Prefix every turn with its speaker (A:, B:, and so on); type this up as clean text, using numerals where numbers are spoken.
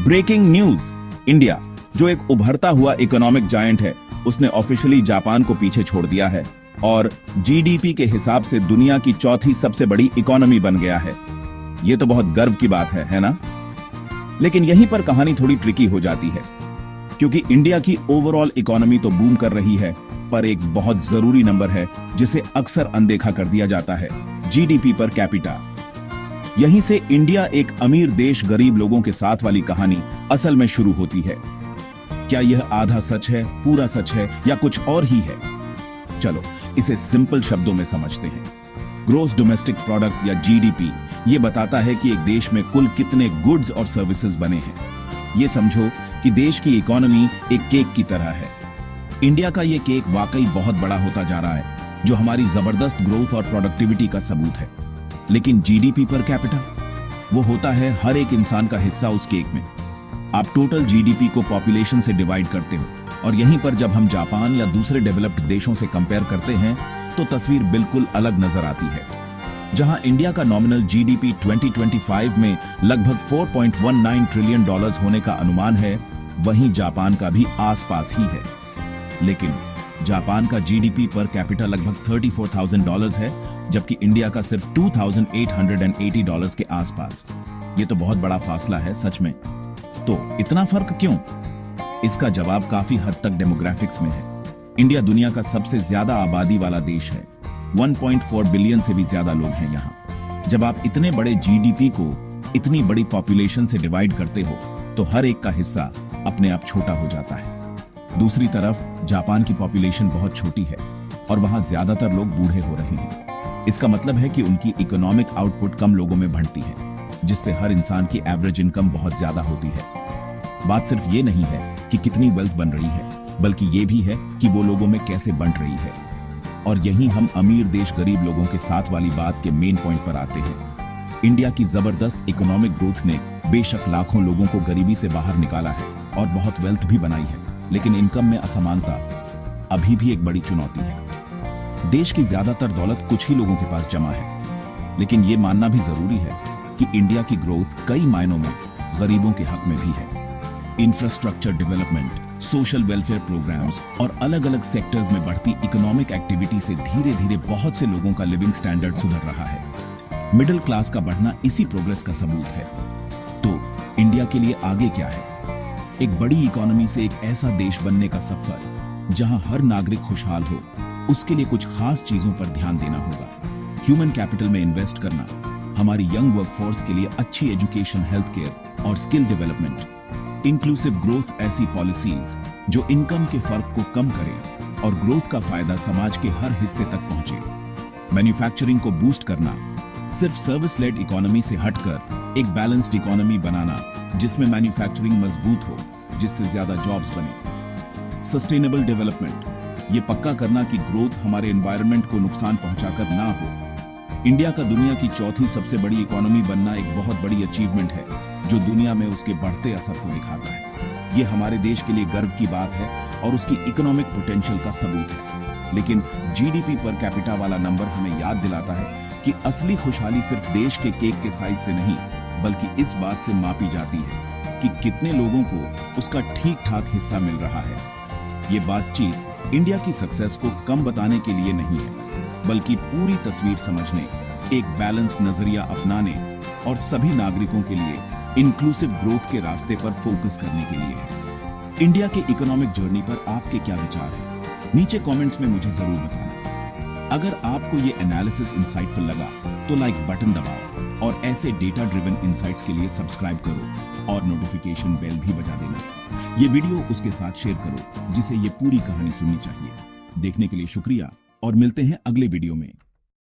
A: Breaking news. India, जो एक उभरता हुआ इकोनॉमिक जायंट है, उसने ऑफिशियली जापान को पीछे छोड़ दिया है और जीडीपी के हिसाब से दुनिया की चौथी सबसे बड़ी इकोनॉमी बन गया है। ये तो बहुत गर्व की बात है ना? लेकिन यहीं पर कहानी थोड़ी ट्रिकी हो जाती है, क्योंकि इंडिया की ओवरऑल इकोनॉमी तो बूम कर रही है, पर एक बहुत जरूरी नंबर है जिसे अक्सर अनदेखा कर दिया जाता है, जीडीपी पर कैपिटा। यहीं से इंडिया एक अमीर देश गरीब लोगों के साथ वाली कहानी असल में शुरू होती है। क्या यह आधा सच है, पूरा सच है, या कुछ और ही है? चलो इसे सिंपल शब्दों में समझते हैं। ग्रॉस डोमेस्टिक प्रोडक्ट या जीडीपी ये बताता है कि एक देश में कुल कितने गुड्स और सर्विसेज बने हैं। ये समझो कि देश की इकोनॉमी एक केक की तरह है। इंडिया का ये केक वाकई बहुत बड़ा होता जा रहा है, जो हमारी जबरदस्त ग्रोथ और प्रोडक्टिविटी का सबूत है। लेकिन जीडीपी पर कैपिटा वो होता है हर एक इंसान का हिस्सा उस केक में। आप टोटल जीडीपी को पॉपुलेशन से डिवाइड करते हो, और यहीं पर जब हम जापान या दूसरे डेवलप्ड देशों से कंपेयर करते हैं तो तस्वीर बिल्कुल अलग नजर आती है। जहां इंडिया का नॉमिनल जीडीपी 2025 में लगभग $4.19 ट्रिलियन होने का अनुमान है, वहीं जापान का भी आसपास ही है। लेकिन जापान का जीडीपी पर कैपिटा लगभग $34,000 है, जबकि इंडिया का सिर्फ $2,880 के आसपास। ये तो बहुत बड़ा फासला है सच में। तो इतना फर्क क्यों? इसका जवाब काफी हद तक डेमोग्राफिक्स में है। इंडिया दुनिया का सबसे ज्यादा आबादी वाला देश है। 1.4 बिलियन से भी ज्यादा लोग हैं यहाँ। जब आप इतने बड़े जीडीपी को इतनी बड़ी पॉपुलेशन से डिवाइड करते हो तो हर एक का हिस्सा अपने आप छोटा हो जाता है। दूसरी तरफ जापान की पॉपुलेशन बहुत छोटी है और वहां ज्यादातर लोग बूढ़े हो रहे हैं। इसका मतलब है कि उनकी इकोनॉमिक आउटपुट कम लोगों में बढ़ती है, जिससे हर इंसान की एवरेज इनकम बहुत ज्यादा होती है। बात सिर्फ ये नहीं है कि कितनी वेल्थ बन रही है, बल्कि ये भी है कि वो लोगों में कैसे बंट रही है। और यहीं हम अमीर देश गरीब लोगों के साथ वाली बात के मेन पॉइंट पर आते हैं। इंडिया की जबरदस्त इकोनॉमिक ग्रोथ ने बेशक लाखों लोगों को गरीबी से बाहर निकाला है और बहुत वेल्थ भी बनाई है, लेकिन इनकम में असमानता अभी भी एक बड़ी चुनौती है। देश की ज्यादातर दौलत कुछ ही लोगों के पास जमा है, लेकिन ये मानना भी जरूरी है कि इंडिया की ग्रोथ कई मायनों में गरीबों के हक में भी है। Infrastructure development, social welfare programmes और अलग अलग सेक्टर्स में बढ़ती इकोनॉमिक एक्टिविटी से धीरे धीरे बहुत से लोगों का लिविंग स्टैंडर्ड सुधर रहा है। मिडिल क्लास का बढ़ना इसी प्रोग्रेस का सबूत है। तो इंडिया के लिए आगे क्या है? एक बड़ी इकोनॉमी से एक ऐसा देश बनने का सफर जहां हर नागरिक खुशहाल हो, उसके लिए कुछ खास चीजों पर ध्यान देना होगा। ह्यूमन कैपिटल में इन्वेस्ट करना, हमारी यंग वर्कफोर्स के लिए अच्छी एजुकेशन, हेल्थ केयर और स्किल डेवलपमेंट, इंक्लूसिव ग्रोथ, ऐसी पॉलिसीज जो इनकम के फर्क को कम करें और ग्रोथ का फायदा समाज के हर हिस्से तक पहुंचे। मैन्युफैक्चरिंग को बूस्ट करना, सिर्फ सर्विस लेड इकोनॉमी से हटकर एक बैलेंस्ड इकोनॉमी बनाना जिसमें मैन्युफैक्चरिंग मजबूत हो, जिससे ज्यादा जॉब्स बने। सस्टेनेबल डेवलपमेंट, ये पक्का करना कि ग्रोथ हमारे एनवायरनमेंट को नुकसान पहुंचाकर ना हो। इंडिया का दुनिया की चौथी सबसे बड़ी इकोनॉमी बनना एक बहुत बड़ी अचीवमेंट है, जो दुनिया में उसके बढ़ते असर को दिखाता है। ये हमारे देश के लिए गर्व की बात है और उसकी इकोनॉमिक पोटेंशियल का सबूत है। लेकिन जीडीपी पर कैपिटा वाला नंबर हमें याद दिलाता है कि असली खुशहाली सिर्फ देश के केक के साइज से नहीं, बल्कि इस बात से मापी जाती है कि कितने लोगों को उसका ठीक ठाक हिस्सा मिल रहा है। ये बातचीत इंडिया की सक्सेस को कम बताने के लिए नहीं है, बल्कि पूरी तस्वीर समझने, एक बैलेंस्ड नजरिया अपनाने और सभी नागरिकों के लिए इंक्लूसिव ग्रोथ के रास्ते पर फोकस करने के लिए है। इंडिया के इकोनॉमिक जर्नी पर आपके क्या विचार हैं? नीचे कमेंट्स में मुझे जरूर बताना। अगर आपको ये एनालिसिस इंसाइटफुल लगा तो लाइक बटन दबाओ और ऐसे डेटा ड्रिवन इनसाइट्स के लिए सब्सक्राइब करो और नोटिफिकेशन बेल भी बजा देना। ये वीडियो उसके साथ शेयर करो जिसे ये पूरी कहानी सुननी चाहिए। देखने के लिए शुक्रिया और मिलते हैं अगले वीडियो में।